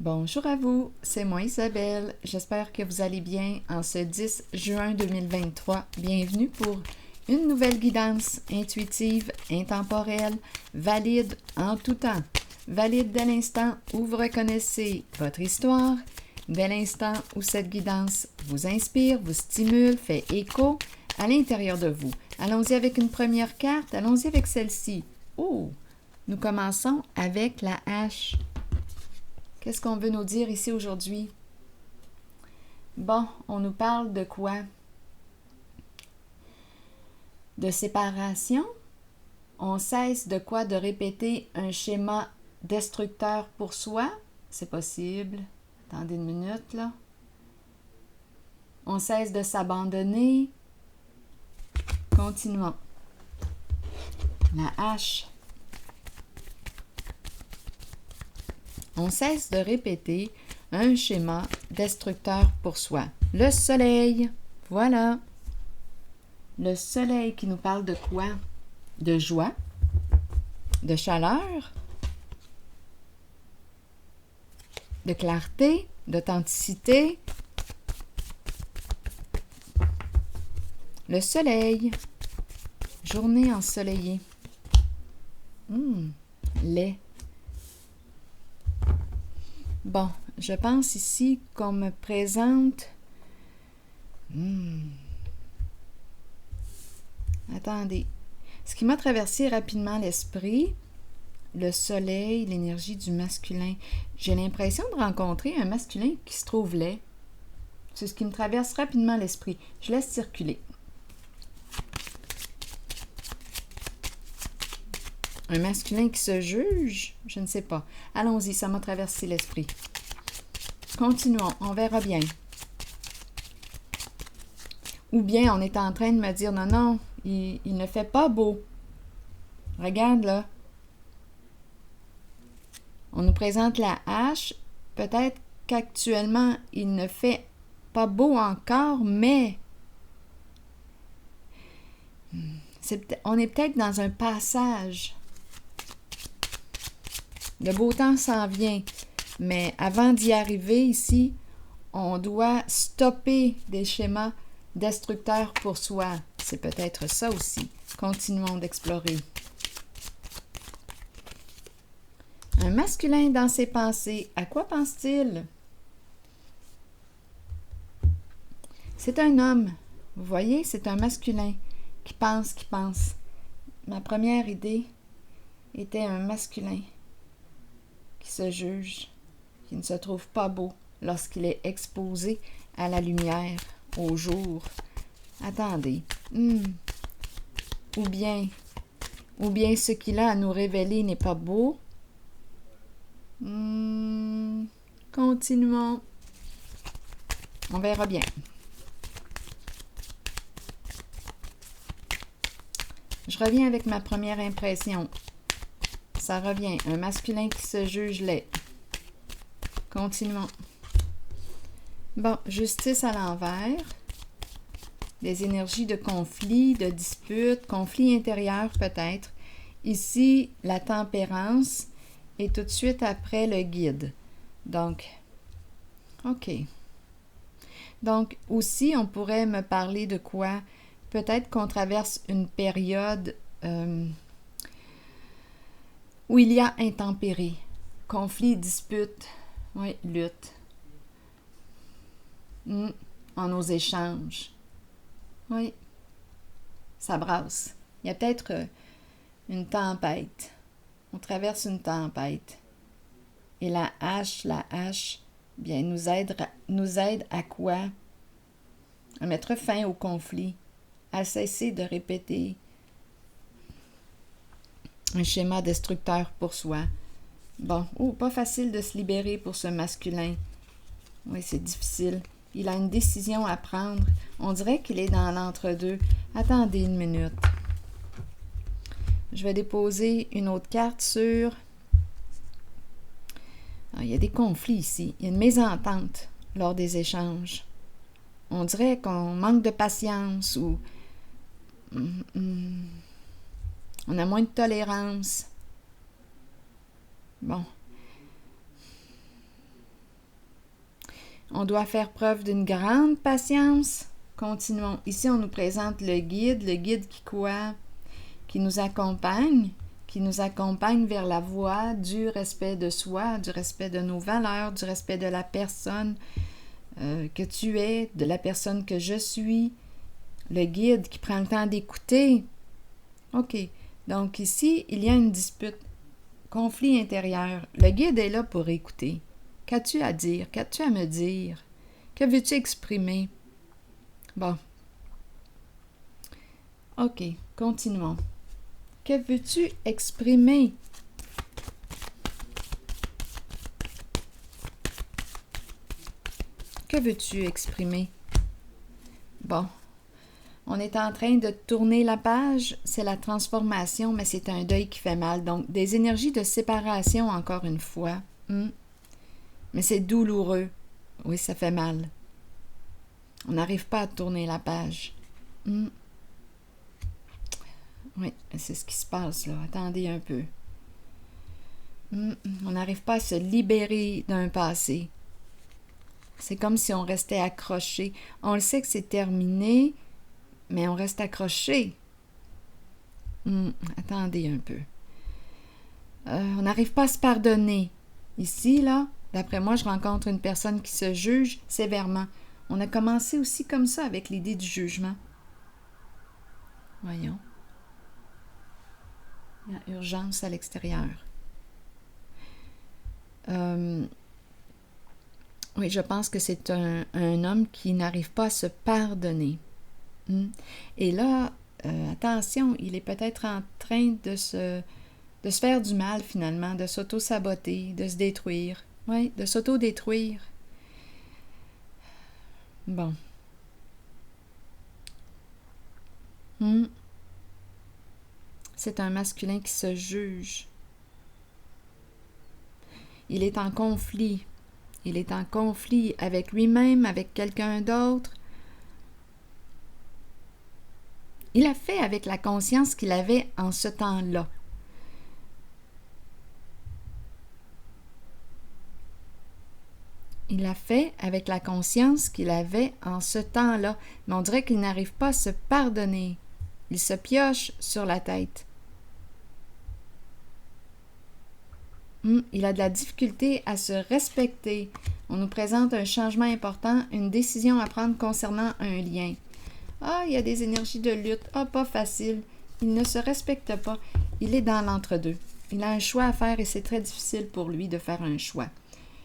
Bonjour à vous, c'est moi Isabelle. J'espère que vous allez bien en ce 10 juin 2023. Bienvenue pour une nouvelle guidance intuitive, intemporelle, valide en tout temps. Valide dès l'instant où vous reconnaissez votre histoire, dès l'instant où cette guidance vous inspire, vous stimule, fait écho à l'intérieur de vous. Allons-y avec une première carte, allons-y avec celle-ci. Oh! Nous commençons avec la hache. Qu'est-ce qu'on veut nous dire ici aujourd'hui? Bon, on nous parle de quoi? De séparation? On cesse de quoi? De répéter un schéma destructeur pour soi? C'est possible. Attendez une minute, là. On cesse de s'abandonner. Continuons. La hache. On cesse de répéter un schéma destructeur pour soi. Le soleil, voilà. Le soleil qui nous parle de quoi? De joie, de chaleur, de clarté, d'authenticité. Le soleil, journée ensoleillée. Lait. Bon, je pense ici qu'on me présente... Attendez. Ce qui m'a traversé rapidement l'esprit, le soleil, l'énergie du masculin. J'ai l'impression de rencontrer un masculin qui se trouve laid. C'est ce qui me traverse rapidement l'esprit. Je laisse circuler. Un masculin qui se juge? Je ne sais pas. Allons-y, ça m'a traversé l'esprit. Continuons, on verra bien. Ou bien on est en train de me dire, non, il ne fait pas beau. Regarde là. On nous présente la hache. Peut-être qu'actuellement, il ne fait pas beau encore, mais on est peut-être dans un passage. Le beau temps s'en vient, mais avant d'y arriver ici, on doit stopper des schémas destructeurs pour soi. C'est peut-être ça aussi. Continuons d'explorer. Un masculin dans ses pensées, à quoi pense-t-il? C'est un homme. Vous voyez, c'est un masculin qui pense. Ma première idée était un masculin qui se juge, qui ne se trouve pas beau lorsqu'il est exposé à la lumière, au jour. Attendez. Ou bien ce qu'il a à nous révéler n'est pas beau. Continuons. On verra bien. Je reviens avec ma première impression. Ça revient. Un masculin qui se juge laid. Continuons. Bon, justice à l'envers. Des énergies de conflit, de dispute, conflit intérieur peut-être. Ici, la tempérance et tout de suite après le guide. Donc, OK. Donc, aussi, on pourrait me parler de quoi? Peut-être qu'on traverse une période où il y a intempérie, conflit, dispute, oui, lutte, en nos échanges. Oui, ça brasse. Il y a peut-être une tempête. On traverse une tempête. Et la hache, bien, nous aide à quoi? À mettre fin au conflit, à cesser de répéter un schéma destructeur pour soi. Bon, pas facile de se libérer pour ce masculin. Oui, c'est difficile. Il a une décision à prendre. On dirait qu'il est dans l'entre-deux. Attendez une minute. Je vais déposer une autre carte sur... il y a des conflits ici. Il y a une mésentente lors des échanges. On dirait qu'on manque de patience ou... on a moins de tolérance. Bon. On doit faire preuve d'une grande patience. Continuons. Ici, on nous présente le guide qui quoi? Qui nous accompagne vers la voie du respect de soi, du respect de nos valeurs, du respect de la personne que tu es, de la personne que je suis. Le guide qui prend le temps d'écouter. OK. Donc ici, il y a une dispute, conflit intérieur. Le guide est là pour écouter. Qu'as-tu à dire? Qu'as-tu à me dire? Que veux-tu exprimer? Bon. OK, continuons. Que veux-tu exprimer? Que veux-tu exprimer? Bon. On est en train de tourner la page, c'est la transformation, mais c'est un deuil qui fait mal. Donc, des énergies de séparation, encore une fois. Mais c'est douloureux. Oui, ça fait mal. On n'arrive pas à tourner la page. Oui, c'est ce qui se passe là. Attendez un peu. On n'arrive pas à se libérer d'un passé. C'est comme si on restait accroché. On le sait que c'est terminé, mais on reste accroché. Attendez un peu. On n'arrive pas à se pardonner. Ici, là, d'après moi, je rencontre une personne qui se juge sévèrement. On a commencé aussi comme ça avec l'idée du jugement. Voyons. Il y a urgence à l'extérieur. Oui, je pense que c'est un homme qui n'arrive pas à se pardonner. Et là, attention, il est peut-être en train de se faire du mal finalement, de s'auto-saboter, de se détruire. Oui, de s'auto-détruire. Bon. C'est un masculin qui se juge. Il est en conflit. Il est en conflit avec lui-même, avec quelqu'un d'autre. Il a fait avec la conscience qu'il avait en ce temps-là. Il a fait avec la conscience qu'il avait en ce temps-là. Mais on dirait qu'il n'arrive pas à se pardonner. Il se pioche sur la tête. Il a de la difficulté à se respecter. On nous présente un changement important, une décision à prendre concernant un lien. Il y a des énergies de lutte. Pas facile. Il ne se respecte pas. Il est dans l'entre-deux. Il a un choix à faire et c'est très difficile pour lui de faire un choix.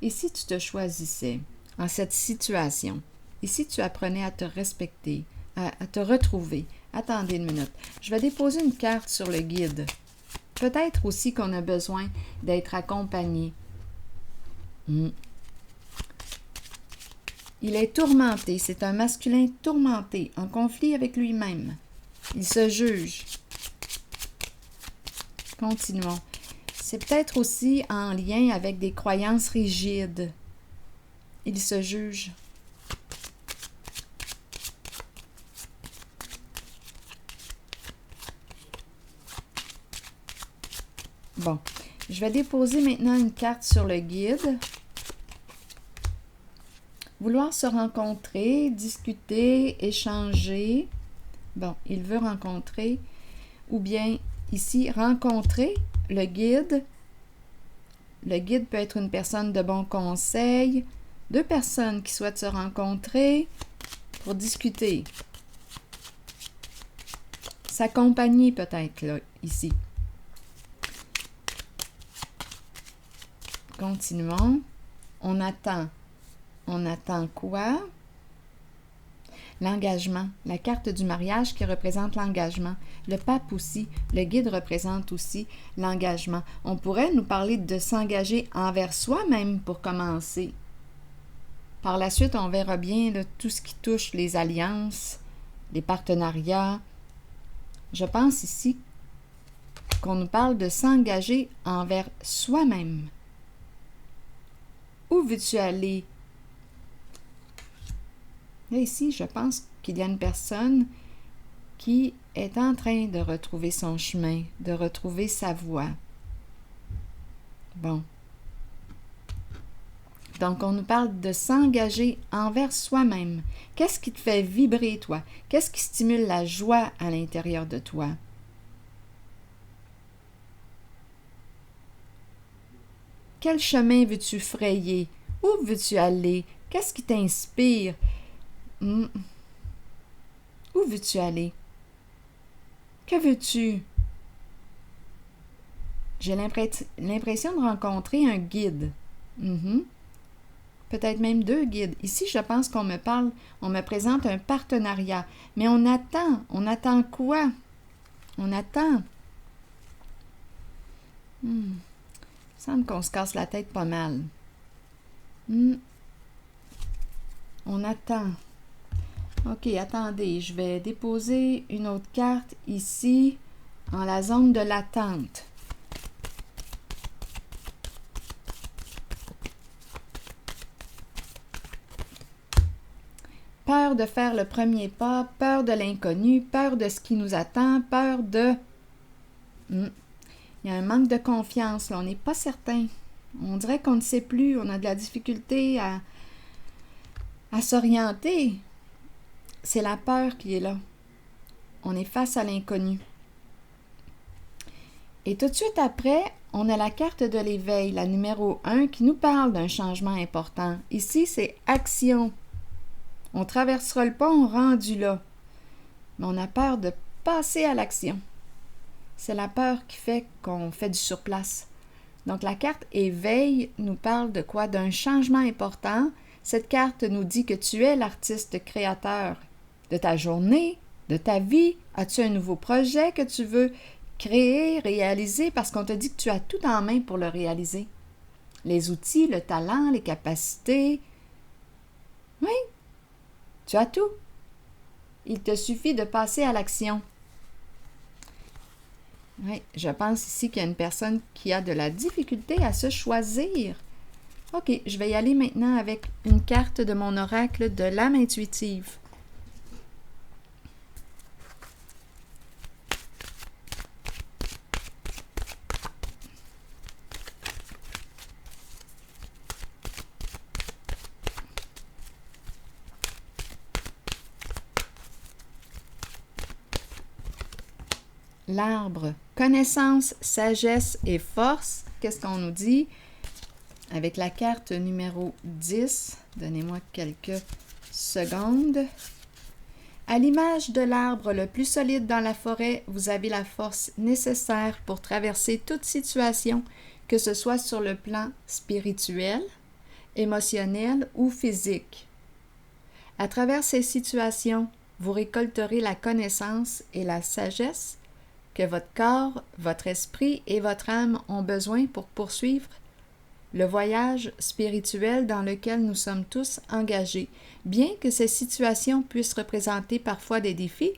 Et si tu te choisissais en cette situation, et si tu apprenais à te respecter, à te retrouver, attendez une minute, je vais déposer une carte sur le guide. Peut-être aussi qu'on a besoin d'être accompagné. Il est tourmenté, c'est un masculin tourmenté, en conflit avec lui-même. Il se juge. Continuons. C'est peut-être aussi en lien avec des croyances rigides. Il se juge. Bon, je vais déposer maintenant une carte sur le guide. Vouloir se rencontrer, discuter, échanger. Bon, il veut rencontrer. Ou bien, ici, rencontrer le guide. Le guide peut être une personne de bon conseil. Deux personnes qui souhaitent se rencontrer pour discuter. S'accompagner peut-être, là, ici. Continuons. On attend. On attend quoi? L'engagement. La carte du mariage qui représente l'engagement. Le pape aussi. Le guide représente aussi l'engagement. On pourrait nous parler de s'engager envers soi-même pour commencer. Par la suite, on verra bien là, tout ce qui touche les alliances, les partenariats. Je pense ici qu'on nous parle de s'engager envers soi-même. Où veux-tu aller? Là, ici, je pense qu'il y a une personne qui est en train de retrouver son chemin, de retrouver sa voie. Bon. Donc, on nous parle de s'engager envers soi-même. Qu'est-ce qui te fait vibrer, toi? Qu'est-ce qui stimule la joie à l'intérieur de toi? Quel chemin veux-tu frayer? Où veux-tu aller? Qu'est-ce qui t'inspire? Où veux-tu aller? Que veux-tu? J'ai l'impression de rencontrer un guide. Peut-être même 2 guides. Ici, je pense qu'on me présente un partenariat. Mais on attend. On attend quoi? On attend. Il semble qu'on se casse la tête pas mal. On attend. OK, attendez. Je vais déposer une autre carte ici, en la zone de l'attente. Peur de faire le premier pas, peur de l'inconnu, peur de ce qui nous attend, peur de... Il y a un manque de confiance, là. On n'est pas certain. On dirait qu'on ne sait plus, on a de la difficulté à s'orienter. C'est la peur qui est là. On est face à l'inconnu. Et tout de suite après, on a la carte de l'éveil, la numéro 1, qui nous parle d'un changement important. Ici, c'est action. On traversera le pont rendu là. Mais on a peur de passer à l'action. C'est la peur qui fait qu'on fait du surplace. Donc la carte éveil nous parle de quoi? D'un changement important. Cette carte nous dit que tu es l'artiste créateur de ta journée, de ta vie. As-tu un nouveau projet que tu veux créer, réaliser? Parce qu'on te dit que tu as tout en main pour le réaliser. Les outils, le talent, les capacités. Oui, tu as tout. Il te suffit de passer à l'action. Oui, je pense ici qu'il y a une personne qui a de la difficulté à se choisir. OK, je vais y aller maintenant avec une carte de mon oracle de l'âme intuitive. L'arbre, connaissance, sagesse et force. Qu'est-ce qu'on nous dit? Avec la carte numéro 10, donnez-moi quelques secondes. À l'image de l'arbre le plus solide dans la forêt, vous avez la force nécessaire pour traverser toute situation, que ce soit sur le plan spirituel, émotionnel ou physique. À travers ces situations, vous récolterez la connaissance et la sagesse que votre corps, votre esprit et votre âme ont besoin pour poursuivre le voyage spirituel dans lequel nous sommes tous engagés. Bien que ces situations puissent représenter parfois des défis,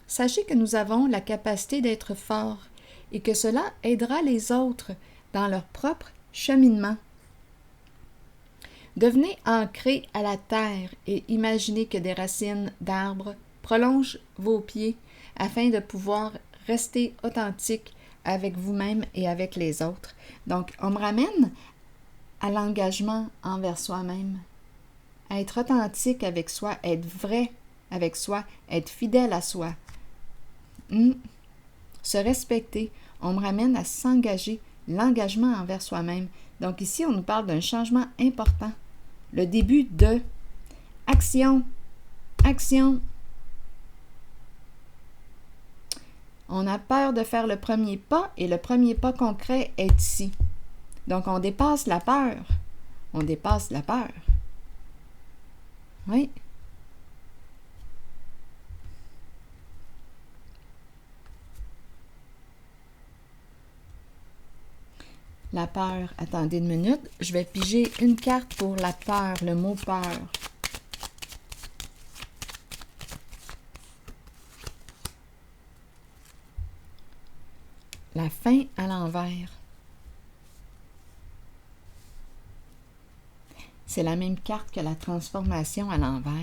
sachez que nous avons la capacité d'être forts et que cela aidera les autres dans leur propre cheminement. Devenez ancrés à la terre et imaginez que des racines d'arbres prolongent vos pieds afin de pouvoir rester authentique avec vous-même et avec les autres. Donc, on me ramène à l'engagement envers soi-même, à être authentique avec soi, être vrai avec soi, être fidèle à soi. Se respecter. On me ramène à s'engager, l'engagement envers soi-même. Donc ici, on nous parle d'un changement important. Le début de action. Action. On a peur de faire le premier pas et le premier pas concret est ici. Donc, on dépasse la peur. On dépasse la peur. Oui. La peur. Attendez une minute. Je vais piger une carte pour la peur, le mot peur. La fin à l'envers. C'est la même carte que la transformation à l'envers.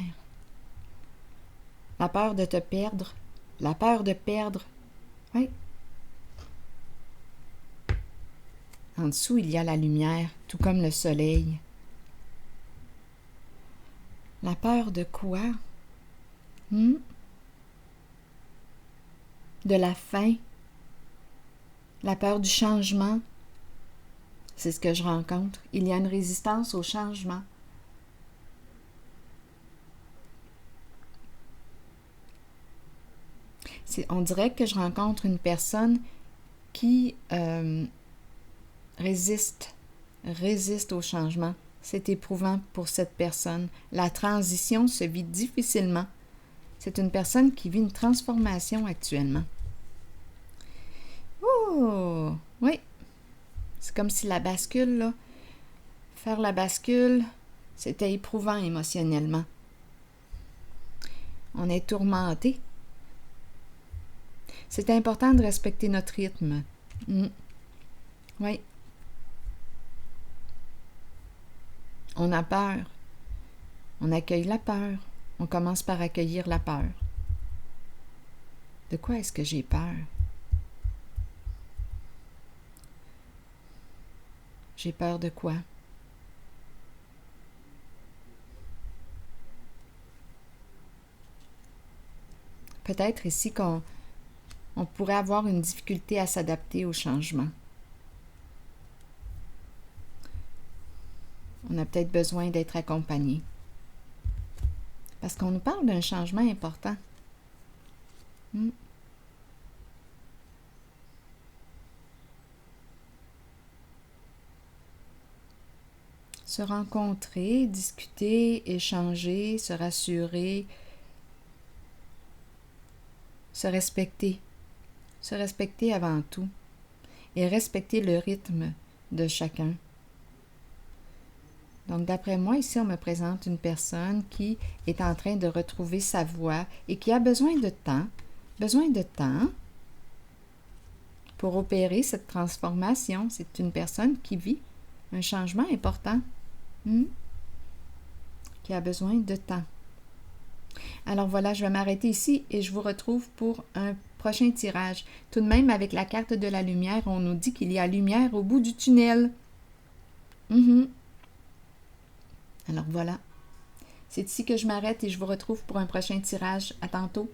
La peur de te perdre. La peur de perdre. Oui. En dessous, il y a la lumière, tout comme le soleil. La peur de quoi? Hmm? De la fin? La peur du changement? C'est ce que je rencontre. Il y a une résistance au changement. On dirait que je rencontre une personne qui résiste au changement. C'est éprouvant pour cette personne. La transition se vit difficilement. C'est une personne qui vit une transformation actuellement. Oh! Oui. C'est comme si la bascule, là, faire la bascule, c'était éprouvant émotionnellement. On est tourmenté. C'est important de respecter notre rythme. Oui. On a peur. On accueille la peur. On commence par accueillir la peur. De quoi est-ce que j'ai peur? J'ai peur de quoi? Peut-être ici qu'on pourrait avoir une difficulté à s'adapter au changement. On a peut-être besoin d'être accompagné. Parce qu'on nous parle d'un changement important. Se rencontrer, discuter, échanger, se rassurer, se respecter. Se respecter avant tout. Et respecter le rythme de chacun. Donc, d'après moi, ici, on me présente une personne qui est en train de retrouver sa voie et qui a besoin de temps pour opérer cette transformation. C'est une personne qui vit un changement important, qui a besoin de temps. Alors voilà, je vais m'arrêter ici et je vous retrouve pour un prochain tirage. Tout de même, avec la carte de la lumière, on nous dit qu'il y a lumière au bout du tunnel. Alors voilà. C'est ici que je m'arrête et je vous retrouve pour un prochain tirage. À tantôt.